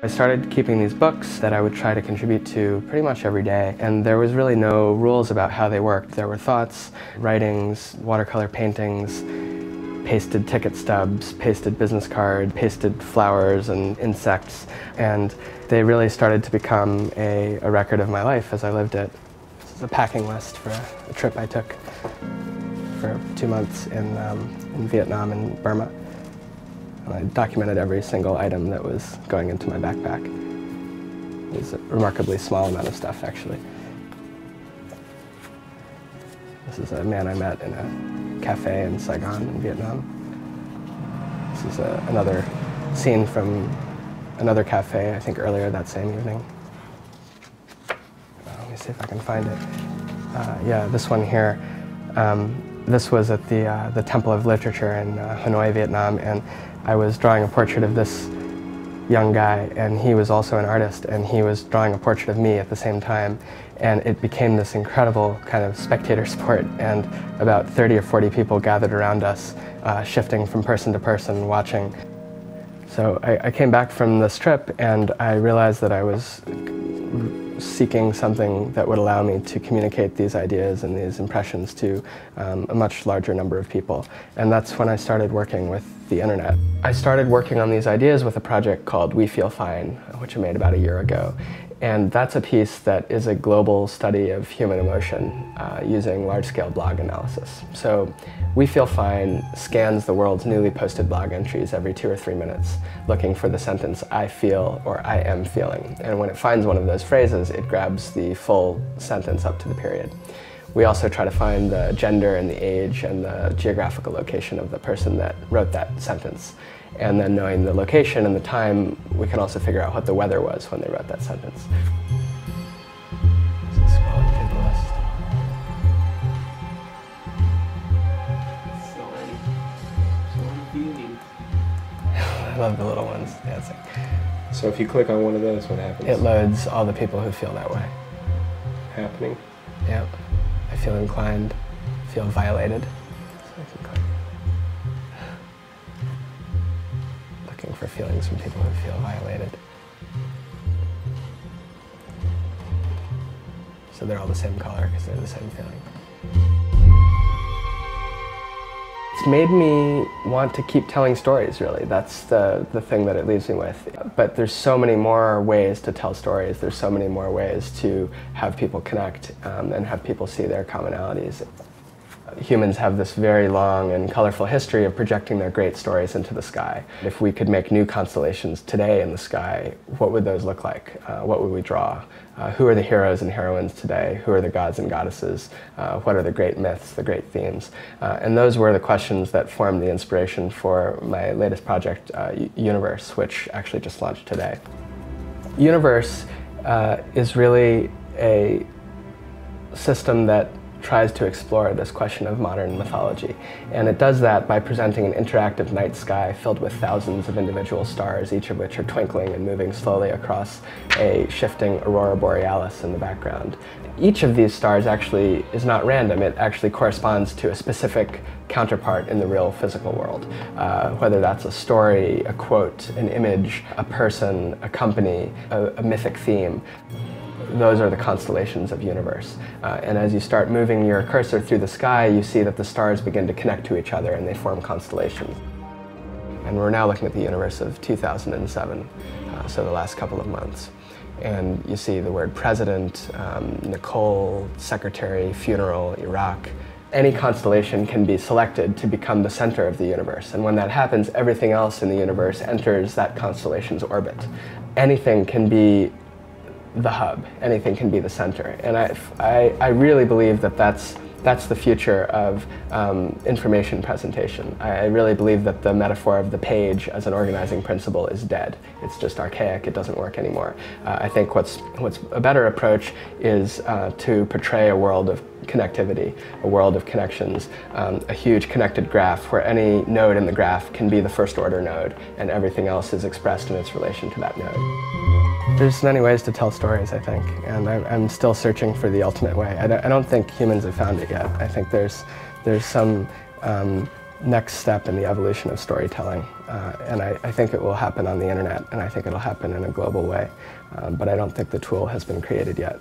I started keeping these books that I would try to contribute to pretty much every day, and there was really no rules about how they worked. There were thoughts, writings, watercolor paintings, pasted ticket stubs, pasted business card, pasted flowers and insects, and they really started to become a record of my life as I lived it. This is a packing list for a trip I took for 2 months in Vietnam and Burma. And I documented every single item that was going into my backpack. It was a remarkably small amount of stuff, actually. This is a man I met in a cafe in Saigon in Vietnam. This is another scene from another cafe, I think earlier that same evening. Let me see if I can find it. Yeah, this one here. This was at the Temple of Literature in Hanoi, Vietnam, and I was drawing a portrait of this young guy, and he was also an artist, and he was drawing a portrait of me at the same time, and it became this incredible kind of spectator sport, and about 30 or 40 people gathered around us, shifting from person to person, watching. So I came back from this trip, and I realized that I was seeking something that would allow me to communicate these ideas and these impressions to a much larger number of people. And that's when I started working with the internet. I started working on these ideas with a project called We Feel Fine, which I made about a year ago. And that's a piece that is a global study of human emotion using large-scale blog analysis. So We Feel Fine scans the world's newly posted blog entries every 2 or 3 minutes, looking for the sentence, I feel or I am feeling. And when it finds one of those phrases, it grabs the full sentence up to the period. We also try to find the gender and the age and the geographical location of the person that wrote that sentence. And then knowing the location and the time, we can also figure out what the weather was when they wrote that sentence. Scrolling through the list. I love the little ones dancing. So if you click on one of those, what happens? It loads all the people who feel that way. Happening? Yep. I feel inclined, feel violated. So I can click. Looking for feelings from people who feel violated. So they're all the same color because they're the same feeling. It's made me want to keep telling stories, really. That's the thing that it leaves me with. But there's so many more ways to tell stories. There's so many more ways to have people connect and have people see their commonalities. Humans have this very long and colorful history of projecting their great stories into the sky. If we could make new constellations today in the sky, what would those look like? What would we draw? Who are the heroes and heroines today? Who are the gods and goddesses? What are the great myths, the great themes? And those were the questions that formed the inspiration for my latest project, Universe, which actually just launched today. Universe is really a system that tries to explore this question of modern mythology. And it does that by presenting an interactive night sky filled with thousands of individual stars, each of which are twinkling and moving slowly across a shifting aurora borealis in the background. Each of these stars actually is not random. It actually corresponds to a specific counterpart in the real physical world. Whether that's a story, a quote, an image, a person, a company, a mythic theme. Those are the constellations of universe. And as you start moving your cursor through the sky, you see that the stars begin to connect to each other and they form constellations. And we're now looking at the universe of 2007, so the last couple of months. And you see the word president, Nicole, secretary, funeral, Iraq. Any constellation can be selected to become the center of the universe. And when that happens, everything else in the universe enters that constellation's orbit. Anything can be the hub. Anything can be the center. And I really believe that that's the future of information presentation. I really believe that the metaphor of the page as an organizing principle is dead. It's just archaic. It doesn't work anymore. I think what's a better approach is to portray a world of connectivity, a world of connections, a huge connected graph where any node in the graph can be the first order node and everything else is expressed in its relation to that node. There's many ways to tell stories, I think, and I'm still searching for the ultimate way. I don't think humans have found it yet. I think there's some next step in the evolution of storytelling. And I think it will happen on the internet, and I think it'll happen in a global way. But I don't think the tool has been created yet.